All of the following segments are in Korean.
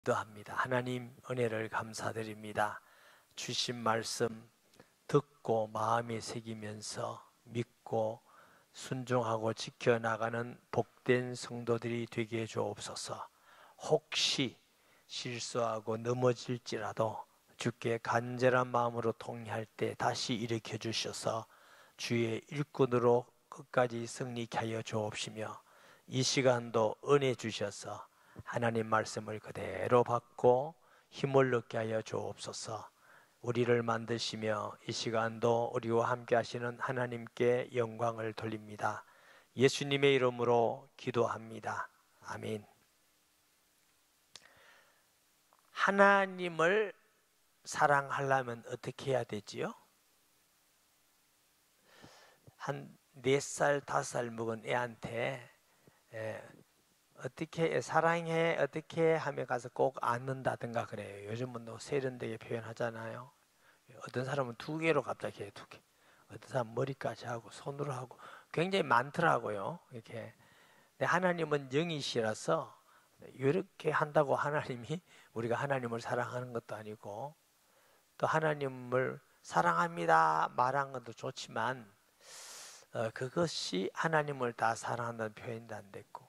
기도합니다. 하나님, 은혜를 감사드립니다. 주신 말씀 듣고 마음에 새기면서 믿고 순종하고 지켜나가는 복된 성도들이 되게 해주옵소서. 혹시 실수하고 넘어질지라도 주께 간절한 마음으로 통회할 때 다시 일으켜 주셔서 주의 일꾼으로 끝까지 승리케 하여 주옵시며, 이 시간도 은혜 주셔서 하나님 말씀을 그대로 받고 힘을 얻게 하여 주옵소서. 우리를 만드시며 이 시간도 우리와 함께 하시는 하나님께 영광을 돌립니다. 예수님의 이름으로 기도합니다. 아멘. 하나님을 사랑하려면 어떻게 해야 되지요? 한 4살, 5살 먹은 애한테 어떻게 사랑해 어떻게 하면 가서 꼭 안는다든가 그래요. 요즘은 또 세련되게 표현하잖아요. 어떤 사람은 2개로 갑자기 해요. 2개. 어떤 사람은 머리까지 하고 손으로 하고 굉장히 많더라고요. 이렇게. 근데 하나님은 영이시라서 이렇게 한다고 하나님이 우리가 하나님을 사랑하는 것도 아니고, 또 하나님을 사랑합니다 말한 것도 좋지만 그것이 하나님을 다 사랑한다는 표현도 안 됐고,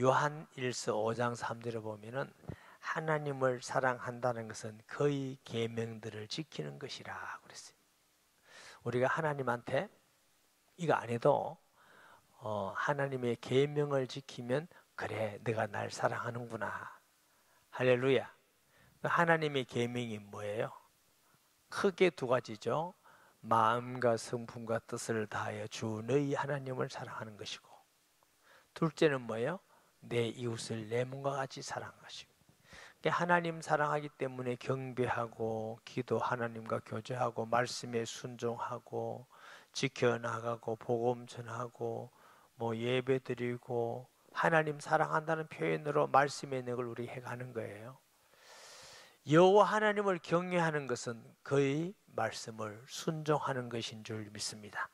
요한 1서 5장 3절에 보면은 하나님을 사랑한다는 것은 그의 계명들을 지키는 것이라 그랬어요. 우리가 하나님한테 이거 안 해도 하나님의 계명을 지키면 그래, 내가 날 사랑하는구나. 할렐루야. 하나님의 계명이 뭐예요? 크게 2가지죠. 마음과 성품과 뜻을 다하여 주 너희 하나님을 사랑하는 것이고, 둘째는 뭐예요? 내 이웃을 내 몸과 같이 사랑하시고. 하나님 사랑하기 때문에 경배하고 기도, 하나님과 교제하고 말씀에 순종하고 지켜나가고 복음 전하고 예배드리고 하나님 사랑한다는 표현으로 말씀의 능을 우리 해가는 거예요. 여호와 하나님을 경외하는 것은 그의 말씀을 순종하는 것인 줄 믿습니다.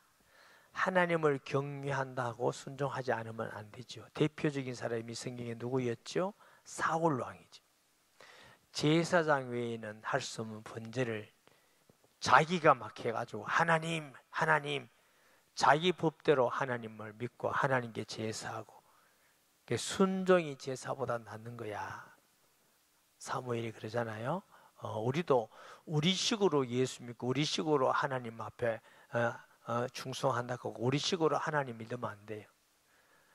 하나님을 경외한다고 순종하지 않으면 안 되죠. 대표적인 사람이 성경에 누구였죠? 사울 왕이죠. 제사장 외에는 할 수 없는 번제를 자기가 막 해가지고 하나님 자기 법대로 하나님을 믿고 하나님께 제사하고, 순종이 제사보다 낫는 거야. 사무엘이 그러잖아요. 우리도 우리식으로 예수 믿고 우리식으로 하나님 앞에 충성한다고 우리식으로 하나님 믿으면 안 돼요.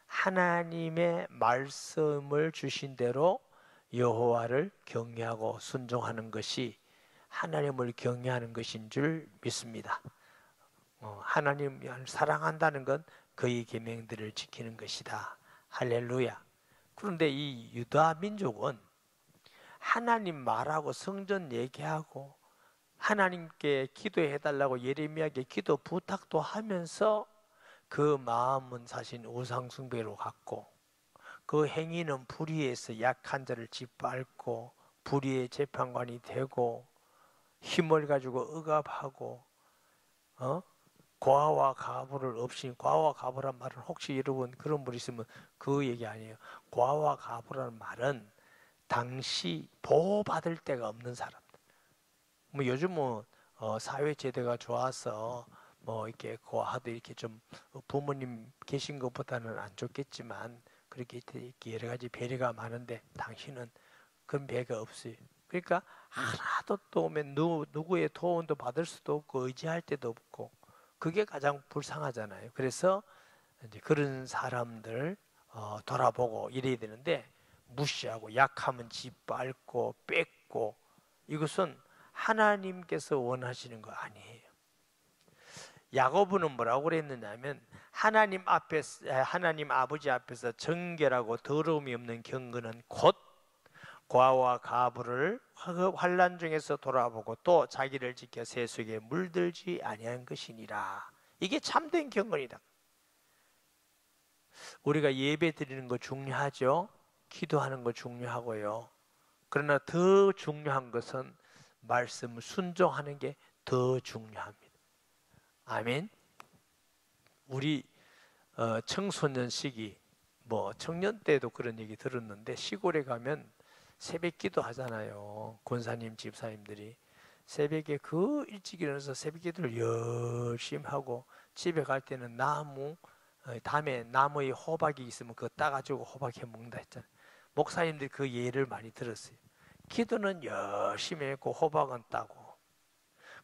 하나님의 말씀을 주신 대로 여호와를 경외하고 순종하는 것이 하나님을 경외하는 것인 줄 믿습니다. 하나님을 사랑한다는 건 그의 계명들을 지키는 것이다. 할렐루야. 그런데 이 유다 민족은 하나님 말하고 성전 얘기하고 하나님께 기도해달라고 예레미야에게 기도 부탁도 하면서 그 마음은 사실 우상숭배로 갔고, 그 행위는 불의에서 약한 자를 짓밟고 불의의 재판관이 되고 힘을 가지고 억압하고 과와 가부를 없인, 과와 가부란 말은 혹시 여러분 그런 분 있으면 그 얘기 아니에요. 과와 가부라는 말은 당시 보호받을 데가 없는 사람들. 요즘은 사회 제도가 좋아서 이렇게 고아도 이렇게 좀 부모님 계신 것보다는 안 좋겠지만 그렇게 여러 가지 배려가 많은데 당신은 그런 배가 없어요. 그러니까 하나도 또 오면 누구의 도움도 받을 수도 없고 의지할 데도 없고, 그게 가장 불쌍하잖아요. 그래서 이제 그런 사람들 돌아보고 이래야 되는데 무시하고 약하면 짓밟고 뺏고, 이것은 하나님께서 원하시는 거 아니에요. 야고보는 뭐라고 그랬느냐면 하나님 아버지 앞에서 정결하고 더러움이 없는 경건은 곧 과와 가부를 환난 중에서 돌아보고 또 자기를 지켜 세속에 물들지 아니한 것이니라. 이게 참된 경건이다. 우리가 예배 드리는 거 중요하죠. 기도하는 거 중요하고요. 그러나 더 중요한 것은 말씀을 순종하는 게 더 중요합니다. 아멘. 우리 청소년 시기, 청년 때도 그런 얘기 들었는데 시골에 가면 새벽 기도 하잖아요. 권사님, 집사님들이 새벽에 그 일찍 일어나서 새벽 기도를 열심히 하고 집에 갈 때는 담에 나무에 호박이 있으면 그거 따가지고 호박 해 먹는다 했잖아요. 목사님들이 그 예를 많이 들었어요. 기도는 열심히 했고 호박은 따고,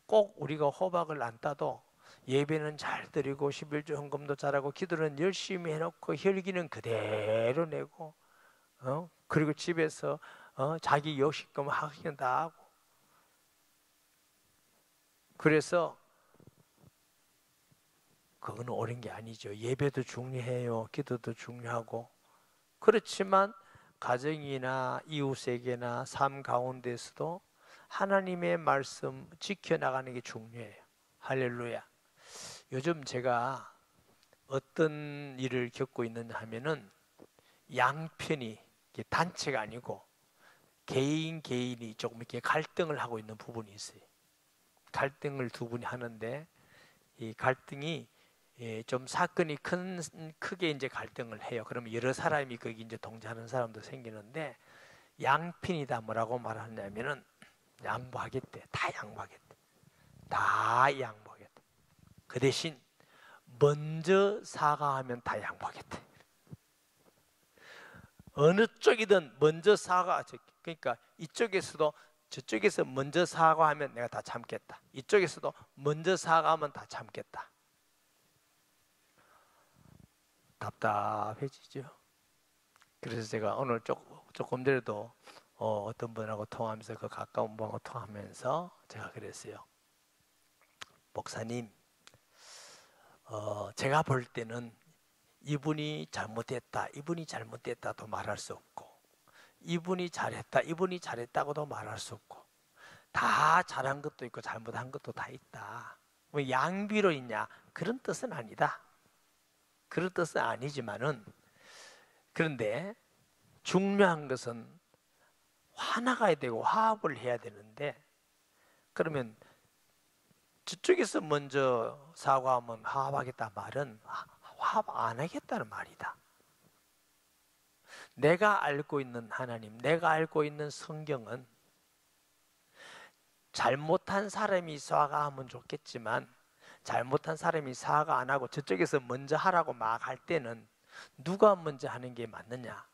꼭 우리가 호박을 안 따도 예배는 잘 드리고 11조 헌금도 잘하고 기도는 열심히 해놓고 혈기는 그대로 내고, 그리고 집에서 자기 욕심금 하기는 다 하고. 그래서 그거는 옳은 게 아니죠. 예배도 중요해요. 기도도 중요하고. 그렇지만 가정이나 이웃에게나 삶 가운데서도 하나님의 말씀 지켜나가는 게 중요해요. 할렐루야. 요즘 제가 어떤 일을 겪고 있느냐 하면은 양편이 단체가 아니고 개인이 조금 이렇게 갈등을 하고 있는 부분이 있어요. 갈등을 두 분이 하는데 이 갈등이 좀 사건이 크게 이제 갈등을 해요. 그러면 여러 사람이 거기 이제 동조하는 사람도 생기는데 양편이다 뭐라고 말하냐면은 양보하겠대. 다 양보하겠대. 다 양보하겠대. 그 대신 먼저 사과하면 다 양보하겠대. 어느 쪽이든 먼저 그러니까 이쪽에서도 저쪽에서 먼저 사과하면 내가 다 참겠다. 이쪽에서도 먼저 사과하면 다 참겠다. 답답해지죠. 그래서 제가 오늘 조금 전에도 어떤 분하고 통화하면서 그 가까운 분하고 통화하면서 제가 그랬어요. 목사님, 제가 볼 때는 이분이 잘못됐다도 말할 수 없고, 이분이 잘했다고도 말할 수 없고, 다 잘한 것도 있고 잘못한 것도 다 있다. 뭐 양비로 있냐? 그런 뜻은 아니다. 그런 뜻은 아니지만은, 그런데 중요한 것은 화나가야 되고 화합을 해야 되는데, 그러면 저쪽에서 먼저 사과하면 화합하겠다 말은 화합 안 하겠다는 말이다. 내가 알고 있는 하나님, 내가 알고 있는 성경은 잘못한 사람이 사과하면 좋겠지만 잘못한 사람이 사과 안 하고 저쪽에서 먼저 하라고 막 할 때는 누가 먼저 하는 게 맞느냐?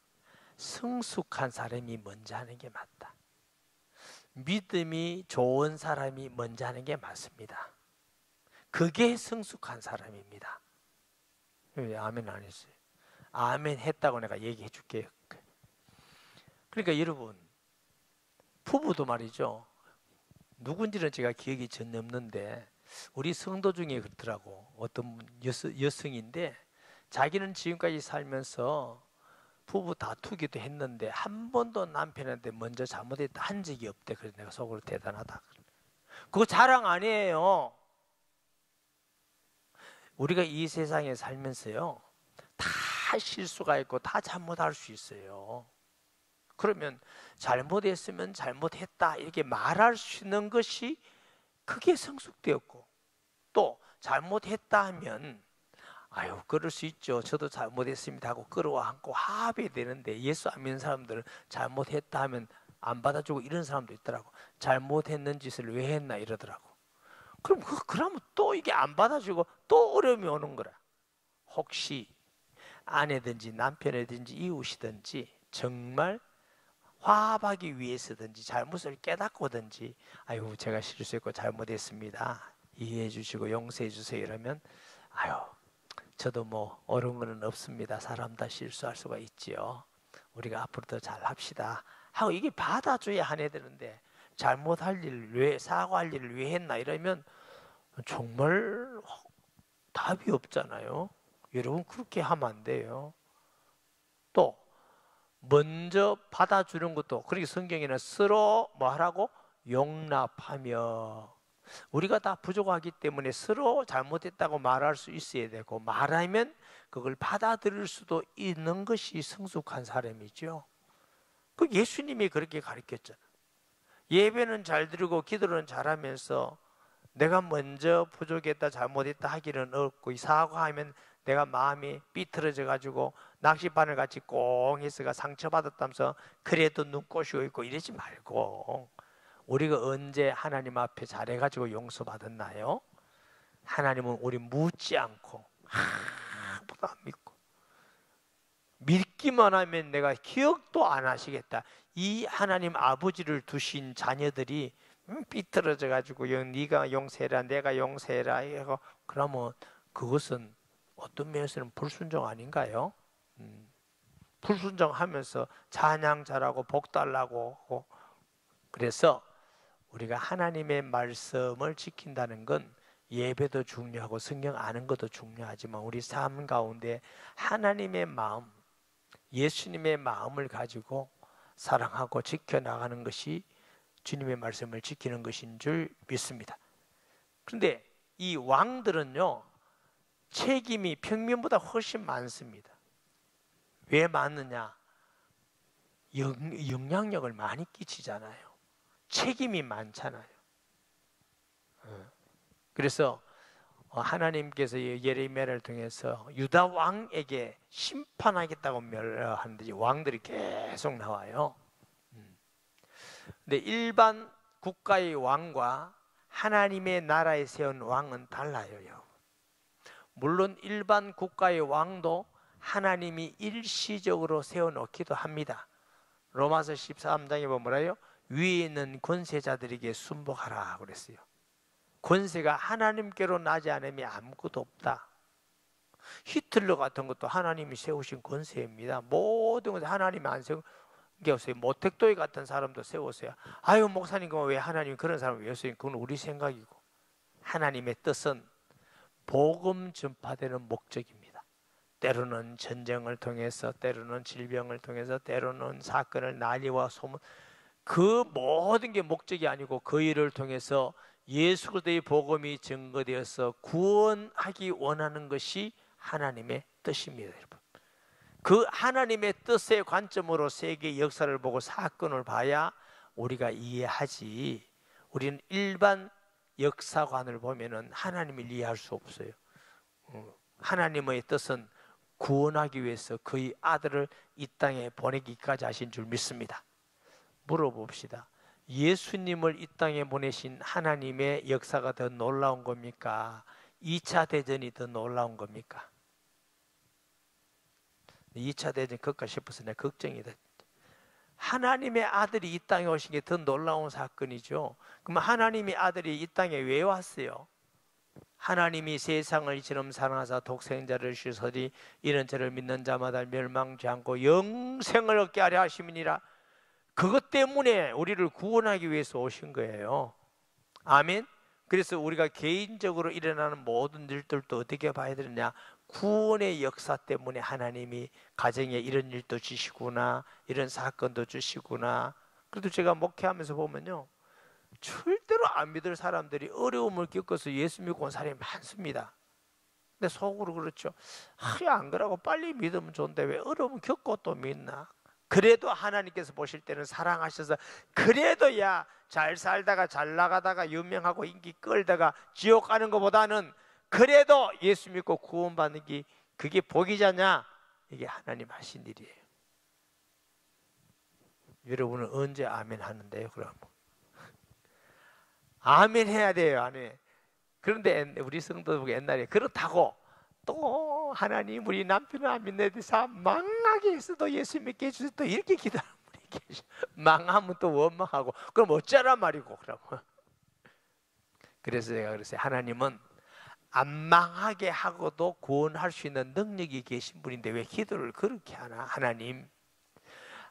성숙한 사람이 먼저 하는 게 맞다. 믿음이 좋은 사람이 먼저 하는 게 맞습니다. 그게 성숙한 사람입니다. 왜 아멘 안 했어요? 아멘 했다고 내가 얘기해 줄게요. 그러니까 여러분, 부부도 말이죠. 누군지는 제가 기억이 전혀 없는데 우리 성도 중에 그렇더라고. 어떤 여성인데 자기는 지금까지 살면서 부부 다투기도 했는데 한 번도 남편한테 먼저 잘못했다 한 적이 없대. 그래서 내가 속으로 대단하다. 그거 자랑 아니에요. 우리가 이 세상에 살면서요, 다 실수가 있고 다 잘못할 수 있어요. 그러면 잘못했으면 잘못했다 이렇게 말할 수 있는 것이 그게 성숙되었고, 또 잘못했다 하면 아유 그럴 수 있죠. 저도 잘못했습니다 하고 끌어안고 화합해야 되는데 예수 안 믿는 사람들은 잘못했다 하면 안 받아주고 이런 사람도 있더라고. 잘못했는 짓을 왜 했나 이러더라고. 그러면 또 이게 안 받아주고 또 어려움이 오는 거라. 혹시 아내든지 남편이든지 이웃이든지 정말 화합하기 위해서든지 잘못을 깨닫고든지 아유 제가 실수했고 잘못했습니다 이해해 주시고 용서해 주세요 이러면 아유 저도 뭐 옳은 거는 없습니다. 사람 다 실수할 수가 있지요. 우리가 앞으로 더 잘합시다 하고 이게 받아줘야 하네 되는데 잘못할 일을 왜 사과할 일을 왜 했나 이러면 정말 답이 없잖아요. 여러분 그렇게 하면 안 돼요. 또 먼저 받아주는 것도 그렇게 성경에는 서로 뭐 하라고? 용납하며. 우리가 다 부족하기 때문에 서로 잘못했다고 말할 수 있어야 되고 말하면 그걸 받아들일 수도 있는 것이 성숙한 사람이죠. 그 예수님이 그렇게 가르쳤잖아. 예배는 잘 드리고 기도는 잘하면서 내가 먼저 부족했다 잘못했다 하기는 없고 사과하면 내가 마음이 삐뚤어져 가지고 낚시바늘 같이 꽁 해서가 상처받았다면서 그래도 눈꼬시고 있고 이러지 말고, 우리가 언제 하나님 앞에 잘해가지고 용서받았나요? 하나님은 우리 묻지 않고 아무도 안 믿고, 믿기만 하면 내가 기억도 안 하시겠다, 이 하나님 아버지를 두신 자녀들이 삐뚤어져 가지고 네가 용서해라 내가 용서해라 이거, 그러면 그것은 어떤 면에서는 불순종 아닌가요? 불순종하면서 찬양 잘하고 복 달라고 하고. 그래서 우리가 하나님의 말씀을 지킨다는 건 예배도 중요하고 성경 아는 것도 중요하지만 우리 삶 가운데 하나님의 마음, 예수님의 마음을 가지고 사랑하고 지켜나가는 것이 주님의 말씀을 지키는 것인 줄 믿습니다. 그런데 이 왕들은요, 책임이 평민보다 훨씬 많습니다. 왜 많느냐? 영향력을 많이 끼치잖아요. 책임이 많잖아요. 그래서 하나님께서 예레미야를 통해서 유다 왕에게 심판하겠다고 멸하는데 왕들이 계속 나와요. 근데 일반 국가의 왕과 하나님의 나라에 세운 왕은 달라요. 물론 일반 국가의 왕도 하나님이 일시적으로 세워놓기도 합니다. 로마서 13장에 보면 뭐라요? 위에 있는 권세자들에게 순복하라 그랬어요. 권세가 하나님께로 나지 않으면 아무것도 없다. 히틀러 같은 것도 하나님이 세우신 권세입니다. 모든 것을 하나님이 안 세우세요. 모택도이 같은 사람도 세우세요. 아유 목사님 왜 하나님이 그런 사람을 왜 세우세요? 그건 우리 생각이고, 하나님의 뜻은 복음 전파되는 목적입니다. 때로는 전쟁을 통해서, 때로는 질병을 통해서, 때로는 사건을, 난리와 소문, 그 모든 게 목적이 아니고 그 일을 통해서 예수 그리스도의 복음이 증거되어서 구원하기 원하는 것이 하나님의 뜻입니다. 여러분, 그 하나님의 뜻의 관점으로 세계의 역사를 보고 사건을 봐야 우리가 이해하지, 우리는 일반 역사관을 보면은 하나님을 이해할 수 없어요. 하나님의 뜻은 구원하기 위해서 그의 아들을 이 땅에 보내기까지 하신 줄 믿습니다. 물어봅시다. 예수님을 이 땅에 보내신 하나님의 역사가 더 놀라운 겁니까? 2차 대전이 더 놀라운 겁니까? 2차 대전 그까 싶어서 내가 걱정이 돼. 하나님의 아들이 이 땅에 오신 게 더 놀라운 사건이죠. 그럼 하나님의 아들이 이 땅에 왜 왔어요? 하나님이 세상을 이처럼 사랑하사 독생자를 주시니 이는 저를 믿는 자마다 멸망치 않고 영생을 얻게 하려 하심이니라. 그것 때문에 우리를 구원하기 위해서 오신 거예요. 아멘. 그래서 우리가 개인적으로 일어나는 모든 일들도 어떻게 봐야 되느냐? 구원의 역사 때문에 하나님이 가정에 이런 일도 주시구나, 이런 사건도 주시구나. 그래도 제가 목회하면서 보면요, 절대로 안 믿을 사람들이 어려움을 겪어서 예수 믿고 온 사람이 많습니다. 근데 속으로 그렇죠. 안 그러고 빨리 믿으면 좋은데 왜 어려움 겪고 또 믿나? 그래도 하나님께서 보실 때는 사랑하셔서, 그래도 야 잘 살다가 잘 나가다가 유명하고 인기 끌다가 지옥 가는 것보다는 그래도 예수 믿고 구원받는 게 그게 복이잖냐? 이게 하나님 하신 일이에요. 여러분은 언제 아멘 하는데요? 그럼 아멘 해야 돼요. 아멘. 그런데 우리 성도들 옛날에 그렇다고 또 하나님 우리 남편은 안 믿는데 망하게 해서도 예수 믿게 해주세요, 또 이렇게 기도하는 분이 계셔. 망하면 또 원망하고 그럼 어쩌란 말이고. 그러면 그래서 제가 그랬어요. 하나님은 안 망하게 하고도 구원할 수 있는 능력이 계신 분인데 왜 기도를 그렇게 하나? 하나님,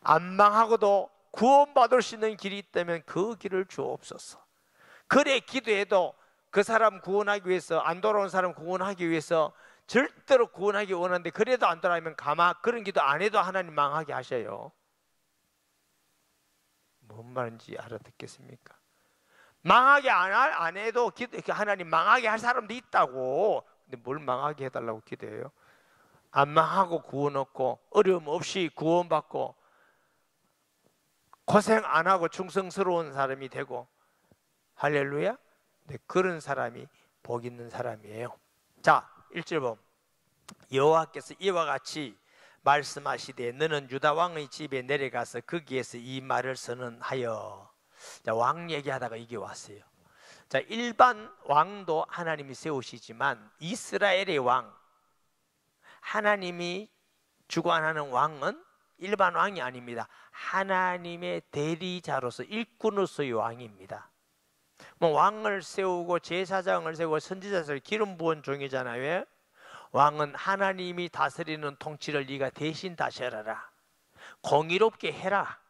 안 망하고도 구원받을 수 있는 길이 있다면 그 길을 주옵소서. 그래 기도해도 그 사람 구원하기 위해서, 안 돌아온 사람 구원하기 위해서 절대로 구원하기 원하는데 그래도 안 돌아오면 그런 기도 안 해도 하나님 망하게 하셔요. 뭔 말인지 알아듣겠습니까? 망하게 안 해도 하나님 망하게 할 사람도 있다고. 근데 뭘 망하게 해달라고 기도해요? 안 망하고 구원 얻고 어려움 없이 구원받고 고생 안 하고 충성스러운 사람이 되고, 할렐루야. 네, 그런 사람이 복 있는 사람이에요. 자, 1절 보면 여호와께서 이와 같이 말씀하시되 너는 유다 왕의 집에 내려가서 거기에서 이 말을 선언하여. 자, 왕 얘기하다가 이게 왔어요. 자, 일반 왕도 하나님이 세우시지만 이스라엘의 왕, 하나님이 주관하는 왕은 일반 왕이 아닙니다. 하나님의 대리자로서 일꾼으로서의 왕입니다. 뭐 왕을 세우고 제사장을 세우고 선지자를 기름 부은 종이잖아요. 왜? 왕은 하나님이 다스리는 통치를 네가 대신 다스려라. 공의롭게 해라.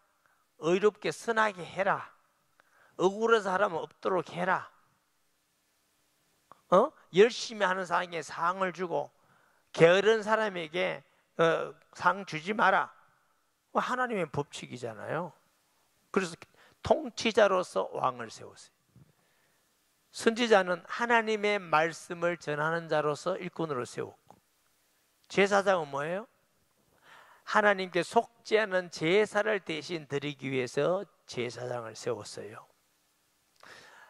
의롭게 선하게 해라. 억울한 사람은 없도록 해라. 열심히 하는 사람에게 상을 주고 게으른 사람에게 상 주지 마라. 하나님의 법칙이잖아요. 그래서 통치자로서 왕을 세웠어요. 선지자는 하나님의 말씀을 전하는 자로서 일꾼으로 세웠고, 제사장은 뭐예요? 하나님께 속지 않은 제사를 대신 드리기 위해서 제사장을 세웠어요.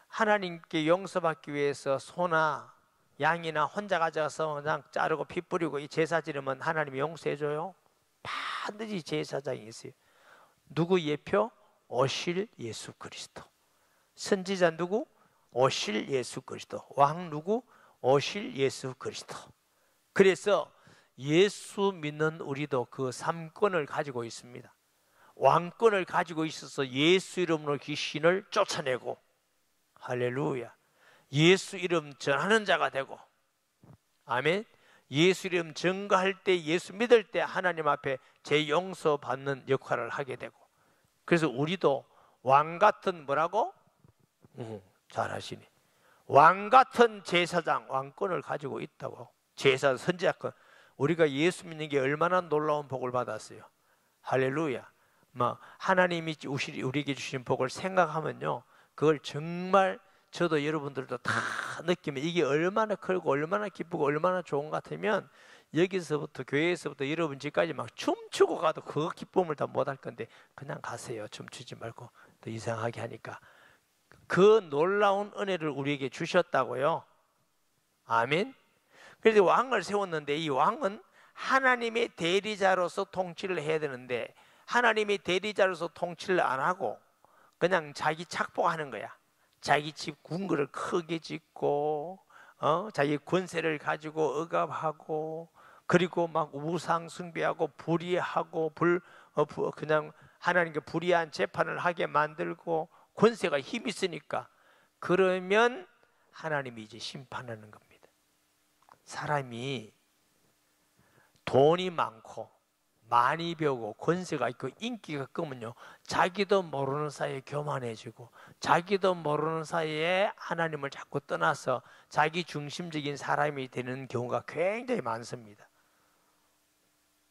하나님께 용서받기 위해서 소나 양이나 혼자 가져가서 그냥 자르고 피 뿌리고 이 제사 지르면 하나님이 용서해줘요? 반드시 제사장이 있어요. 누구 예표? 오실 예수 그리스도. 선지자 누구? 오실 예수 그리스도. 왕 누구? 오실 예수 그리스도. 그래서 예수 믿는 우리도 그 3권을 가지고 있습니다. 왕권을 가지고 있어서 예수 이름으로 귀신을 쫓아내고, 할렐루야, 예수 이름 전하는 자가 되고, 아멘. 예수 이름 증거할 때, 예수 믿을 때 하나님 앞에 재용서 받는 역할을 하게 되고, 그래서 우리도 왕 같은 뭐라고? 잘하시네. 왕 같은 제사장, 왕권을 가지고 있다고. 제사, 선지자권. 우리가 예수 믿는 게 얼마나 놀라운 복을 받았어요. 할렐루야. 하나님이 우리에게 주신 복을 생각하면요, 그걸 정말 저도 여러분들도 다 느끼면 이게 얼마나 크고 얼마나 기쁘고 얼마나 좋은 것 같으면 여기서부터 교회에서부터 여러분 집까지 막 춤추고 가도 그 기쁨을 다 못할 건데 그냥 가세요. 춤추지 말고. 또 이상하게 하니까. 그 놀라운 은혜를 우리에게 주셨다고요. 아멘. 그래서 왕을 세웠는데 이 왕은 하나님의 대리자로서 통치를 해야 되는데 하나님의 대리자로서 통치를 안 하고 그냥 자기 착복하는 거야. 자기 집 궁궐을 크게 짓고 자기 권세를 가지고 억압하고 그리고 막 우상 숭배하고 불의하고 그냥 하나님께 불의한 재판을 하게 만들고 권세가 힘이 있으니까 그러면 하나님이 이제 심판하는 겁니다. 사람이 돈이 많고 많이 배우고 권세가 있고 인기가 끄면요 자기도 모르는 사이에 교만해지고 자기도 모르는 사이에 하나님을 자꾸 떠나서 자기 중심적인 사람이 되는 경우가 굉장히 많습니다.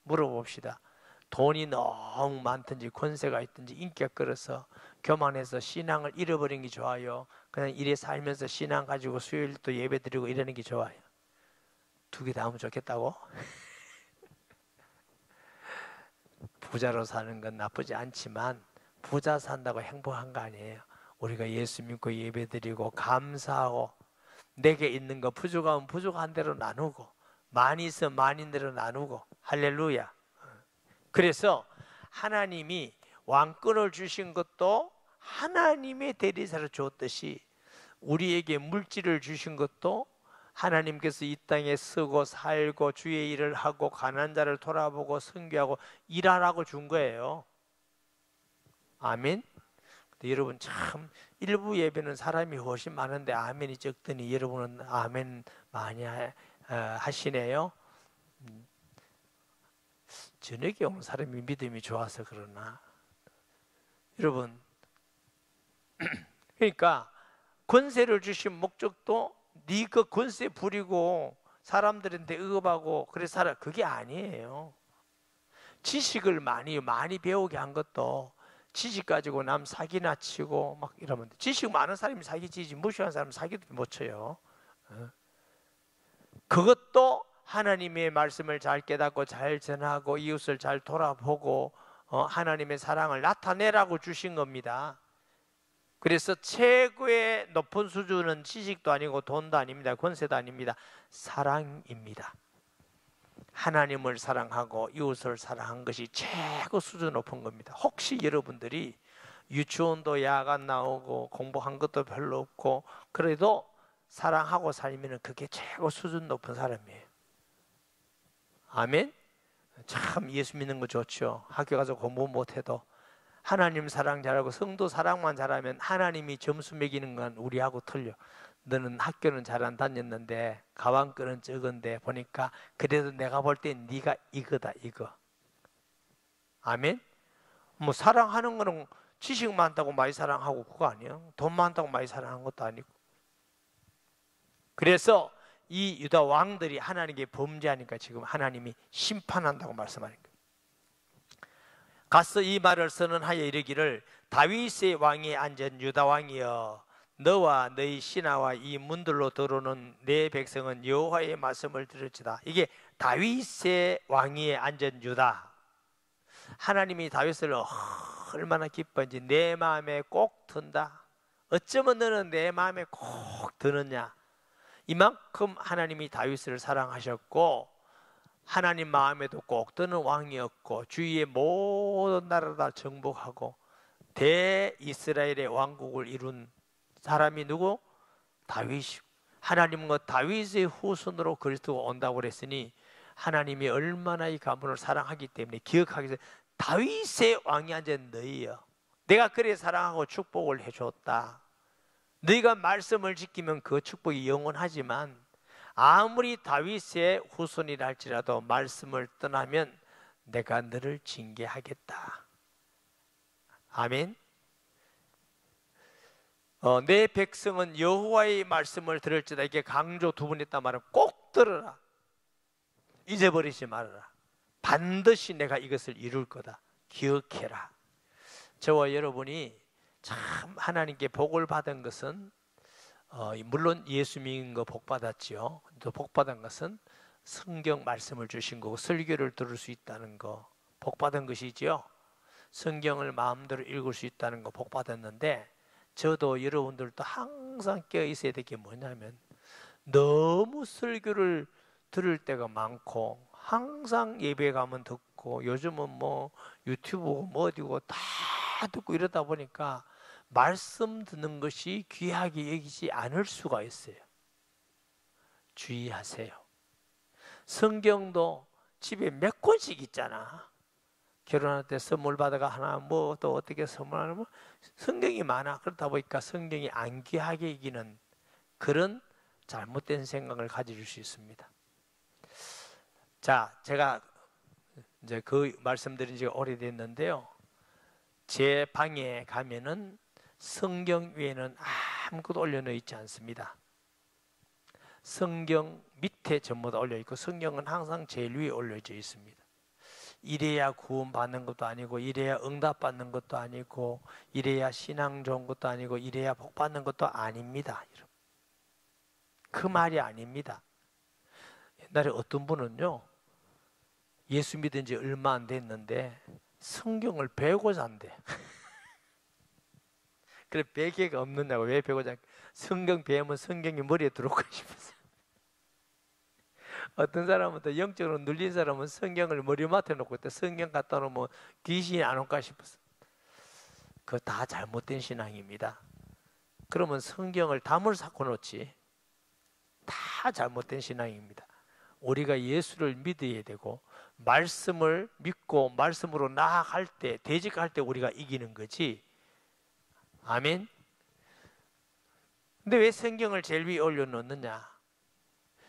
물어봅시다. 돈이 너무 많든지 권세가 있든지 인기가 끌어서 교만해서 신앙을 잃어버리는 게 좋아요? 그냥 이래 살면서 신앙 가지고 수요일도 예배 드리고 이러는 게 좋아요? 두 개 다 하면 좋겠다고? 부자로 사는 건 나쁘지 않지만 부자 산다고 행복한 거 아니에요. 우리가 예수 믿고 예배 드리고 감사하고 내게 있는 거 부족하면 부족한 대로 나누고 많이 있으면 많은 대로 나누고 할렐루야. 그래서 하나님이 왕권을 주신 것도 하나님의 대리자로 줬듯이 우리에게 물질을 주신 것도 하나님께서 이 땅에 쓰고 살고 주의 일을 하고 가난한 자를 돌아보고 선교하고 일하라고 준 거예요. 아멘. 근데 여러분 참 일부 예배는 사람이 훨씬 많은데 아멘이 적더니 여러분은 아멘 많이 하시네요. 저녁에 오는 사람이 믿음이 좋아서 그러나 여러분 그러니까 권세를 주신 목적도 네 그 권세 부리고 사람들한테 억압하고 그래서 살아 그게 아니에요. 지식을 많이 배우게 한 것도 지식 가지고 남 사기나 치고 막 이러면 돼. 지식 많은 사람이 사기치지 무시하는 사람은 사기도 못 쳐요. 그것도 하나님의 말씀을 잘 깨닫고 잘 전하고 이웃을 잘 돌아보고 하나님의 사랑을 나타내라고 주신 겁니다. 그래서 최고의 높은 수준은 지식도 아니고 돈도 아닙니다. 권세도 아닙니다. 사랑입니다. 하나님을 사랑하고 이웃을 사랑한 것이 최고 수준 높은 겁니다. 혹시 여러분들이 유치원도 야간 나오고 공부한 것도 별로 없고 그래도 사랑하고 살면 그게 최고 수준 높은 사람이에요. 아멘? 참 예수 믿는 거 좋죠. 학교 가서 공부 못해도 하나님 사랑 잘하고 성도 사랑만 잘하면 하나님이 점수 매기는 건 우리하고 틀려. 너는 학교는 잘 안 다녔는데 가방끈은 적은데 보니까 그래도 내가 볼 땐 네가 이거다 이거. 아멘? 뭐 사랑하는 거는 지식 많다고 많이 사랑하고 그거 아니에요. 돈 많다고 많이 사랑한 것도 아니고. 그래서 이 유다 왕들이 하나님께 범죄하니까 지금 하나님이 심판한다고 말씀하는 거예요. 가서 이 말을 선언하여 이르기를 다윗의 왕이 앉은 유다 왕이여 너와 너희 신하와 이 문들로 들어오는 내 백성은 여호와의 말씀을 들을지다. 이게 다윗의 왕위에 앉은 유다. 하나님이 다윗을 얼마나 기뻐한지 내 마음에 꼭 든다. 어쩌면 너는 내 마음에 꼭 드느냐. 이만큼 하나님이 다윗을 사랑하셨고 하나님 마음에도 꼭 드는 왕이었고 주위의 모든 나라를 다 정복하고 대이스라엘의 왕국을 이룬 사람이 누구? 다윗이고 하나님은 다윗의 후손으로 그리스도가 온다고 그랬으니 하나님이 얼마나 이 가문을 사랑하기 때문에 기억하기 위해서 다윗의 왕이 앉은 너희여 내가 그래 사랑하고 축복을 해줬다. 너희가 말씀을 지키면 그 축복이 영원하지만 아무리 다윗의 후손이라 할지라도 말씀을 떠나면 내가 너를 징계하겠다. 아멘. 내 백성은 여호와의 말씀을 들을지다. 이게 강조 두 번 했단 말은 꼭 들으라. 잊어버리지 말아라. 반드시 내가 이것을 이룰 거다. 기억해라. 저와 여러분이 참 하나님께 복을 받은 것은 물론 예수 믿는 거 복 받았지요. 또 복 받은 것은 성경 말씀을 주신 거고 설교를 들을 수 있다는 거 복 받은 것이지요. 성경을 마음대로 읽을 수 있다는 거 복 받았는데 저도 여러분들도 항상 깨어 있어야 될 게 뭐냐면 너무 설교를 들을 때가 많고 항상 예배 가면 듣고 요즘은 뭐 유튜브고 뭐 어디고 다 듣고 이러다 보니까 말씀 듣는 것이 귀하게 여기지 않을 수가 있어요. 주의하세요. 성경도 집에 몇 권씩 있잖아. 결혼할 때 선물 받아가 하나 뭐 또 어떻게 선물하면 성경이 많아. 그렇다 보니까 성경이 안 귀하게 여기는 그런 잘못된 생각을 가질 수 있습니다. 자, 제가 이제 그 말씀드린 지가 오래됐는데요. 제 방에 가면은 성경 위에는 아무것도 올려놓여 있지 않습니다. 성경 밑에 전부 다 올려있고 성경은 항상 제일 위에 올려져 있습니다. 이래야 구원받는 것도 아니고 이래야 응답받는 것도 아니고 이래야 신앙 좋은 것도 아니고 이래야 복받는 것도 아닙니다. 그 말이 아닙니다. 옛날에 어떤 분은요 예수 믿은 지 얼마 안 됐는데 성경을 배우고자 한대. 그래 베개가 없느냐고. 왜 배우고자? 성경 배우면 성경이 머리에 들어오고 싶어서. 어떤 사람은 또 영적으로 눌린 사람은 성경을 머리맡에 놓고 있다. 성경 갖다 놓으면 귀신이 안 올까 싶어서. 그거 다 잘못된 신앙입니다. 그러면 성경을 담을 쌓고 놓지. 다 잘못된 신앙입니다. 우리가 예수를 믿어야 되고 말씀을 믿고 말씀으로 나아갈 때 대적할 때 우리가 이기는 거지. 아멘. 근데 왜 성경을 제일 위에 올려놓느냐?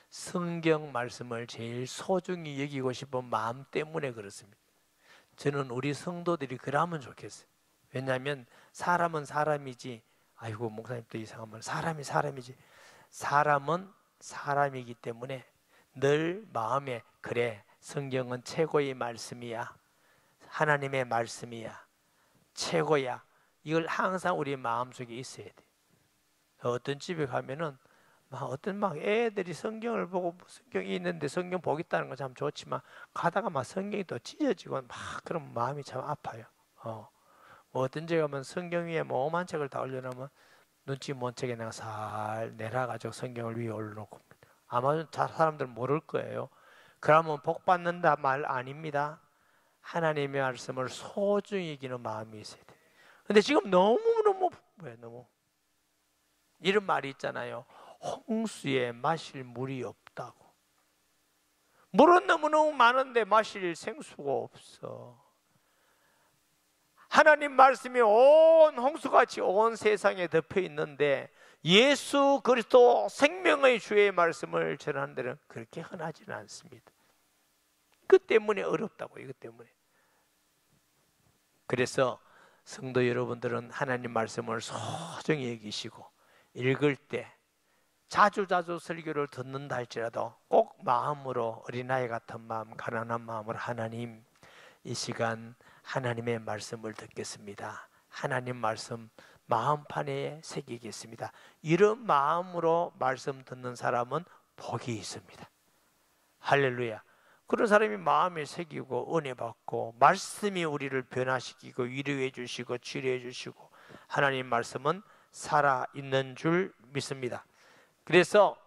성경 말씀을 제일 소중히 여기고 싶은 마음 때문에 그렇습니다. 저는 우리 성도들이 그러면 좋겠어요. 왜냐하면 사람은 사람이지. 아이고 목사님 또 이상한 말. 사람이 사람이지. 사람은 사람이기 때문에 늘 마음에 그래 성경은 최고의 말씀이야. 하나님의 말씀이야. 최고야. 이걸 항상 우리 마음속에 있어야 돼. 어떤 집에 가면은 어떤 애들이 성경을 보고 성경이 있는데 성경 보겠다는 건 참 좋지만 가다가 막 성경이 또 찢어지고 막 그럼 마음이 참 아파요. 뭐 어떤 데 가면 성경 위에 뭐 오만 책을 다 올려놓으면 눈치 못 채게 내가 살 내려가지고 성경을 위에 올려놓고 아마 사람들은 모를 거예요. 그러면 복 받는다 말 아닙니다. 하나님의 말씀을 소중히 여기는 마음이 있어야 돼요. 근데 지금 너무 이런 말이 있잖아요. 홍수에 마실 물이 없다고. 물은 너무너무 많은데 마실 생수가 없어. 하나님 말씀이 온 홍수같이 온 세상에 덮여 있는데 예수 그리스도 생명의 주의 말씀을 전하는 데는 그렇게 흔하지는 않습니다. 그 때문에 어렵다고. 이것 때문에. 그래서 성도 여러분들은 하나님 말씀을 소중히 여기시고 읽을 때 자주 설교를 듣는다 할지라도 꼭 마음으로 어린아이 같은 마음, 가난한 마음으로 하나님, 이 시간 하나님의 말씀을 듣겠습니다. 하나님 말씀 마음판에 새기겠습니다. 이런 마음으로 말씀 듣는 사람은 복이 있습니다. 할렐루야. 그런 사람이 마음에 새기고 은혜 받고 말씀이 우리를 변화시키고 위로해 주시고 치료해 주시고 하나님 말씀은 살아있는 줄 믿습니다. 그래서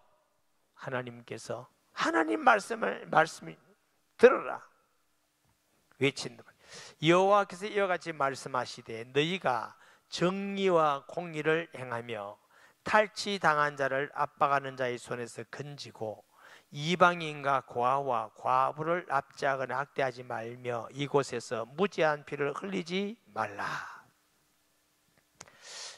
하나님께서 하나님 말씀이 들어라 외친다. 여호와께서 이와 같이 말씀하시되 너희가 정의와 공의를 행하며 탈취당한 자를 압박하는 자의 손에서 건지고 이방인과 고아와 과부를 납치하거나 학대하지 말며 이곳에서 무지한 피를 흘리지 말라.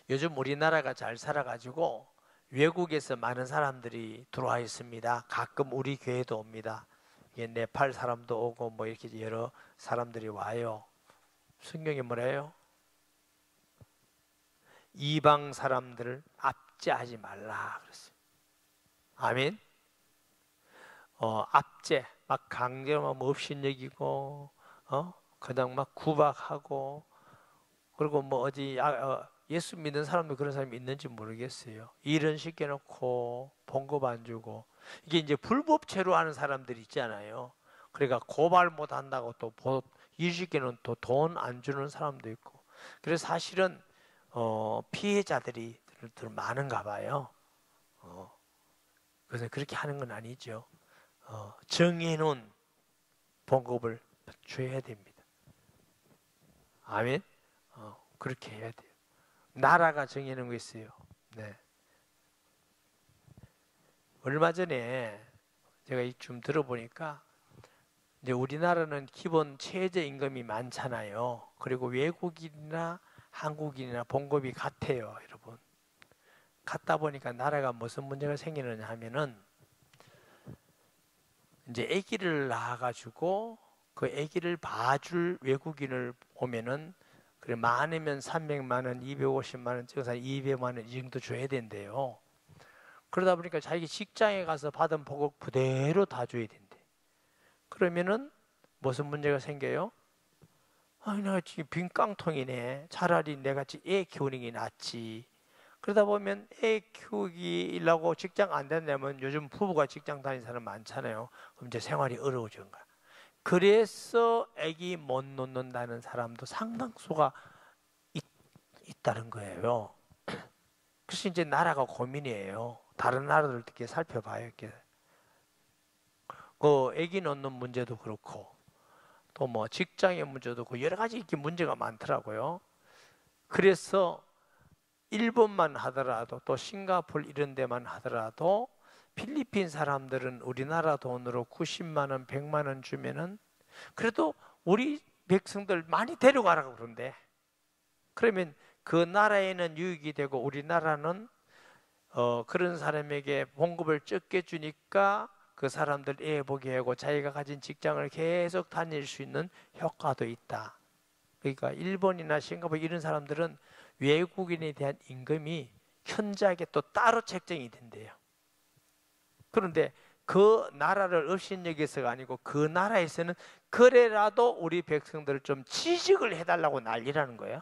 요즘 우리나라가 잘 살아가지고 외국에서 많은 사람들이 들어와 있습니다. 가끔 우리 교회도 옵니다. 네팔 사람도 오고 뭐 이렇게 여러 사람들이 와요. 성경에 뭐래요? 이방 사람들을 압제하지 말라 그랬어요. 아멘. 압제, 막 강제로 막 업신여기고, 그냥 막 구박하고, 그리고 뭐 어디 예수 믿는 사람도 그런 사람이 있는지 모르겠어요. 일은 시켜놓고 봉급 안 주고 이게 이제 불법체로 하는 사람들이 있잖아요. 그러니까 고발 못 한다고 또 일 시켜놓은 또 돈 안 주는 사람도 있고. 그래서 사실은 피해자들이 많은가 봐요. 그래서 그렇게 하는 건 아니죠. 정해놓은 봉급을 줘야 됩니다. 아멘. 그렇게 해야 돼요. 나라가 정해놓은 거 있어요. 네. 얼마 전에 제가 좀 들어보니까 이제 우리나라는 기본 최저 임금이 많잖아요. 그리고 외국인이나 한국인이나 봉급이 같아요, 여러분. 같다 보니까 나라가 무슨 문제가 생기느냐 하면은 이제 아기를 낳아가지고 그 아기를 봐줄 외국인을 오면은 그래 많으면 300만 원, 250만 원, 찍어서 200만 원 이 정도 줘야 된대요. 그러다 보니까 자기 직장에 가서 받은 복을 그대로 다 줘야 된대. 그러면은 무슨 문제가 생겨요? 내가 지금 빈 깡통이네. 차라리 내가 애 키우는 게 낫지. 그러다 보면 애 키우기라고 직장 안 된다면 요즘 부부가 직장 다니는 사람 많잖아요. 그럼 이제 생활이 어려워지는 거야. 그래서 아기 못 놓는다는 사람도 상당수가 있다는 거예요. 그래서 이제 나라가 고민이에요. 다른 나라들 이렇게 살펴봐요. 이렇게. 그 아기 놓는 문제도 그렇고 또 뭐 직장의 문제도 그렇고 여러 가지 이렇게 문제가 많더라고요. 그래서 일본만 하더라도 또 싱가포르 이런 데만 하더라도 필리핀 사람들은 우리나라 돈으로 90만 원, 100만 원 주면은 그래도 우리 백성들 많이 데려가라고 그러는데 그러면 그 나라에는 유익이 되고 우리나라는 그런 사람에게 봉급을 적게 주니까 그 사람들 애 보게 하고 자기가 가진 직장을 계속 다닐 수 있는 효과도 있다. 그러니까 일본이나 싱가포르 이런 사람들은 외국인에 대한 임금이 현저하게 또 따로 책정이 된대요. 그런데 그 나라를 업신여기서가 아니고 그 나라에서는 그래라도 우리 백성들을 좀 취직을 해달라고 난리라는 거예요.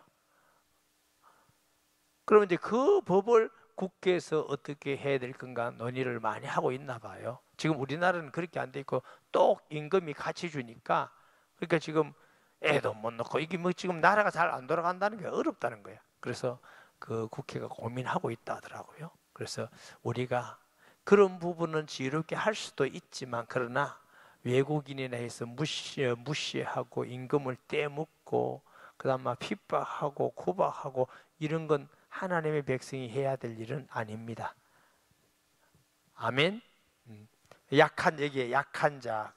그러면 이제 그 법을 국회에서 어떻게 해야 될 건가 논의를 많이 하고 있나 봐요. 지금 우리나라는 그렇게 안 돼 있고 또 임금이 같이 주니까 그러니까 지금 애도 못 넣고 이게 뭐 지금 나라가 잘 안 돌아간다는 게 어렵다는 거예요. 그래서 그 국회가 고민하고 있다 하더라고요. 그래서 우리가 그런 부분은 지혜롭게 할 수도 있지만 그러나 외국인이나 해서 무시하고 임금을 떼묻고 그다음 막 핍박하고 구박하고 이런 건 하나님의 백성이 해야 될 일은 아닙니다. 아멘. 약한 얘기에 약한 자,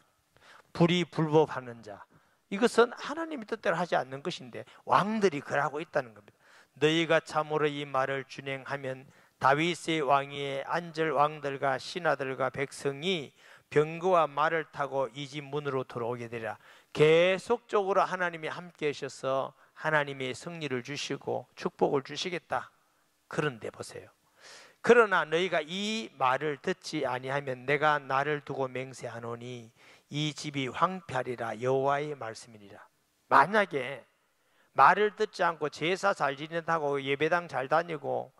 불법하는 자, 이것은 하나님의 뜻대로 하지 않는 것인데 왕들이 그러고 있다는 겁니다. 너희가 참으로 이 말을 준행하면 다윗의 왕위에 앉을 왕들과 신하들과 백성이 병거와 말을 타고 이 집 문으로 들어오게 되리라. 계속적으로 하나님이 함께 하셔서 하나님의 승리를 주시고 축복을 주시겠다. 그런데 보세요. 그러나 너희가 이 말을 듣지 아니하면 내가 나를 두고 맹세하노니 이 집이 황폐하리라. 여호와의 말씀이니라. 만약에 말을 듣지 않고 제사 잘 지낸다고 예배당 잘 다니고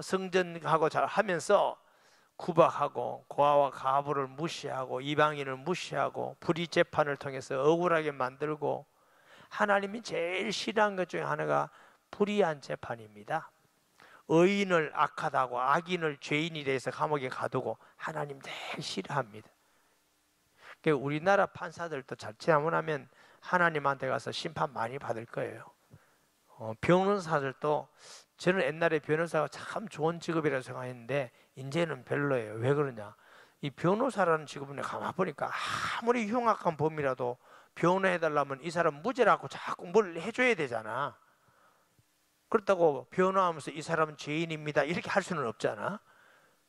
성전하고 잘 하면서 구박하고 고아와 가부를 무시하고 이방인을 무시하고 불의 재판을 통해서 억울하게 만들고, 하나님이 제일 싫어하는 것 중에 하나가 불의한 재판입니다. 의인을 악하다고 악인을 죄인이 돼서 감옥에 가두고 하나님 제일 싫어합니다. 그러니까 우리나라 판사들도 잘못하면 하나님한테 가서 심판 많이 받을 거예요. 변호사들도, 저는 옛날에 변호사가 참 좋은 직업이라고 생각했는데 이제는 별로예요. 왜 그러냐, 이 변호사라는 직업은 가만 보니까 아무리 흉악한 범이라도 변호해달라면 이 사람 무죄라고 자꾸 뭘 해줘야 되잖아. 그렇다고 변호하면서 이 사람은 죄인입니다 이렇게 할 수는 없잖아.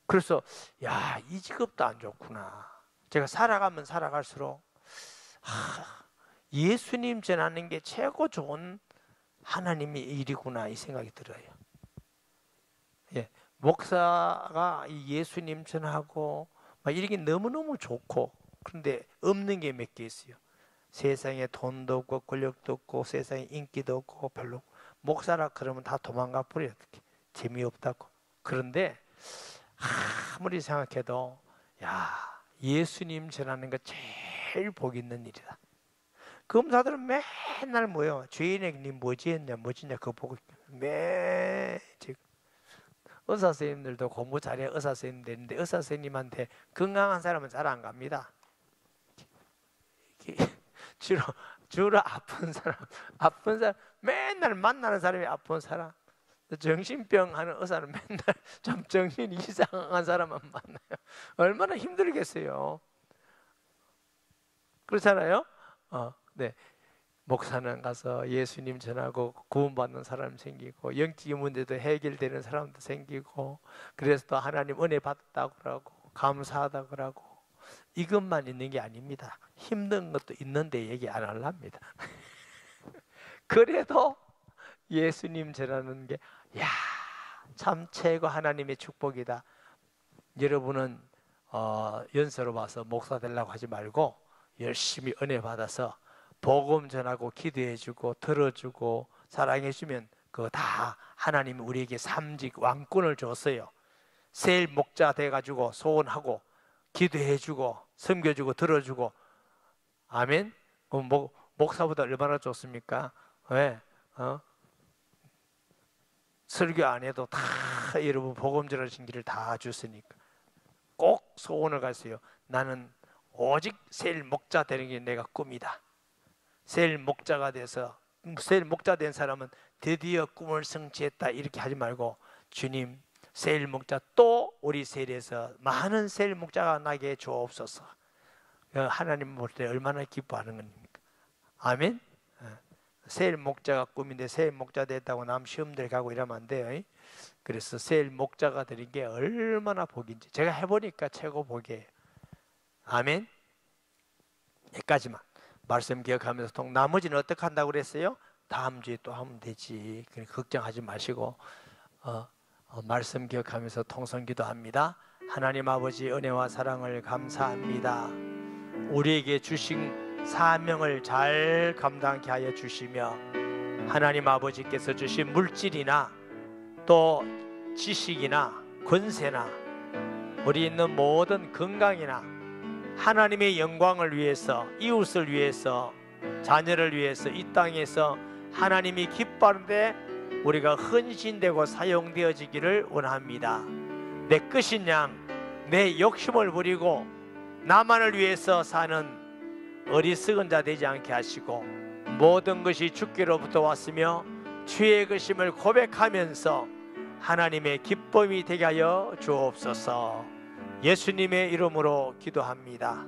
그래서 야, 이 직업도 안 좋구나. 제가 살아가면 살아갈수록 예수님 전하는 게 최고 좋은 하나님의 일이구나 이 생각이 들어요. 예, 목사가 이 예수님 전하고 막 이게 너무너무 좋고, 그런데 없는 게 몇 개 있어요. 세상에 돈도 없고 권력도 없고 세상에 인기도 없고 별로. 목사라 그러면 다 도망가 버려요. 재미없다고. 그런데 아무리 생각해도 야, 예수님 전하는 거 제일 복 있는 일이다. 검사들은 맨날 뭐요? 죄인에게 니 뭐지 했냐 뭐지냐 그거 보고 지금 의사 선생님들도 공부 잘해 의사 선생님 되는데 의사 선생님한테 건강한 사람은 잘 안 갑니다. 주로 아픈 사람 맨날 만나는 사람이 아픈 사람. 정신병 하는 의사는 맨날 좀 정신 이상한 사람만 만나요. 얼마나 힘들겠어요. 그렇잖아요. 네. 목사는 가서 예수님 전하고 구원받는 사람 생기고 영적인 문제도 해결되는 사람도 생기고, 그래서 또 하나님 은혜 받았다고 그러고 감사하다고 그러고, 이것만 있는 게 아닙니다. 힘든 것도 있는데 얘기 안 하랍니다. 그래도 예수님 전하는 게 야, 참 최고 하나님의 축복이다. 여러분은 연세로 봐서 목사 되려고 하지 말고 열심히 은혜 받아서 복음 전하고 기도해주고 들어주고 사랑해주면 그거 다 하나님이 우리에게 삼직 왕권을 줬어요. 세일 목자 돼가지고 소원하고 기도해주고 섬겨주고 들어주고. 아멘. 목사보다 얼마나 좋습니까? 왜? 설교 안 해도 다 여러분 복음 전하신 길을 다 줬으니까 꼭 소원을 가세요. 나는 오직 세일 목자 되는 게 내가 꿈이다. 세일 목자가 돼서, 세일 목자 된 사람은 드디어 꿈을 성취했다 이렇게 하지 말고, 주님 세일 목자 또 우리 세일에서 많은 세일 목자가 나게 주옵소서. 하나님 볼 때 얼마나 기뻐하는 겁니까? 아멘. 세일 목자가 꿈인데 세일 목자 됐다고 남 시험들 가고 이러면 안 돼요. 그래서 세일 목자가 되는 게 얼마나 복인지 제가 해보니까 최고 복이에요. 아멘. 여기까지만 말씀 기억하면서 나머지는 어떻게 한다고 그랬어요? 다음 주에 또 하면 되지. 그러니까 걱정하지 마시고 말씀 기억하면서 통성기도합니다. 하나님 아버지 은혜와 사랑을 감사합니다. 우리에게 주신 사명을 잘 감당하게 하여 주시며, 하나님 아버지께서 주신 물질이나 또 지식이나 권세나 우리 있는 모든 건강이나 하나님의 영광을 위해서, 이웃을 위해서, 자녀를 위해서 이 땅에서 하나님이 기뻐하는데 우리가 헌신되고 사용되어지기를 원합니다. 내 끝인 양, 내 욕심을 부리고 나만을 위해서 사는 어리석은 자 되지 않게 하시고 모든 것이 주께로부터 왔으며 주의 것임을 고백하면서 하나님의 기쁨이 되게 하여 주옵소서. 예수님의 이름으로 기도합니다.